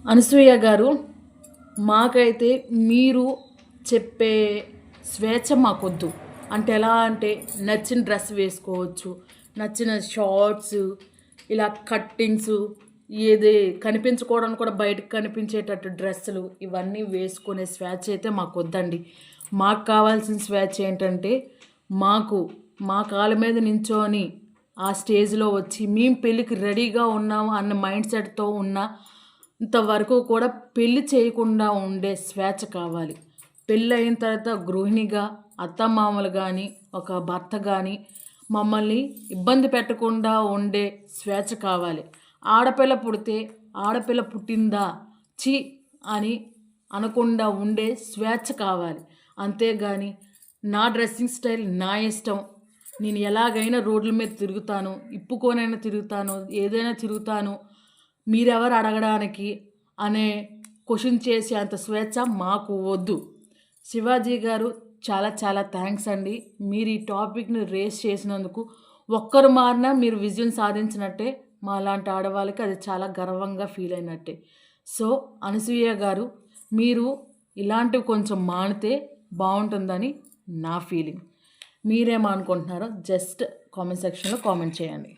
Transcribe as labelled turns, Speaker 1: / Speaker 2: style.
Speaker 1: అనసూయ గారు, మాకైతే మీరు చెప్పే స్వేచ్ఛ మాకొద్దు. అంటే ఎలా అంటే నచ్చిన డ్రెస్ వేసుకోవచ్చు, నచ్చిన షార్ట్స్, ఇలా కట్టింగ్స్, ఏది కనిపించకూడని కూడా బయటకు కనిపించేటట్టు డ్రెస్సులు ఇవన్నీ వేసుకునే స్వేచ్ఛ అయితే మాకొద్దండి. మాకు కావాల్సిన స్వేచ్ఛ ఏంటంటే మాకు మా కాళ్ళ మీద నించొని ఆ స్టేజ్లో వచ్చి మేము పెళ్ళికి రెడీగా ఉన్నాము అన్న మైండ్ సెట్తో ఉన్న ఇంతవరకు కూడా పెళ్ళి చేయకుండా ఉండే స్వేచ్ఛ కావాలి. పెళ్ళి అయిన తర్వాత గృహిణిగా అత్తమామలు కానీ ఒక భర్త కానీ మమ్మల్ని ఇబ్బంది పెట్టకుండా ఉండే స్వేచ్ఛ కావాలి. ఆడపిల్ల పుడితే ఆడపిల్ల పుట్టిందా చి అని అనకుండా ఉండే స్వేచ్ఛ కావాలి. అంతేగాని నా డ్రెస్సింగ్ స్టైల్ నా ఇష్టం, నేను ఎలాగైనా రోడ్ల మీద తిరుగుతాను, ఇప్పుకోనైనా తిరుగుతాను, ఏదైనా తిరుగుతాను, మీరెవరు అడగడానికి అనే క్వశ్చన్ చేసే అంత స్వేచ్ఛ మాకు వద్దు. శివాజీ గారు, చాలా చాలా థ్యాంక్స్ అండి. మీరు ఈ టాపిక్ని రేస్ చేసినందుకు. ఒక్కరు మారినా మీరు విజయం సాధించినట్టే, మా లాంటి ఆడవాళ్ళకి అది చాలా గర్వంగా ఫీల్ అయినట్టే. సో అనసూయ గారు, మీరు ఇలాంటివి కొంచెం మానితే బాగుంటుందని నా ఫీలింగ్. మీరేమనుకుంటున్నారో జస్ట్ కామెంట్ సెక్షన్లో కామెంట్ చేయండి.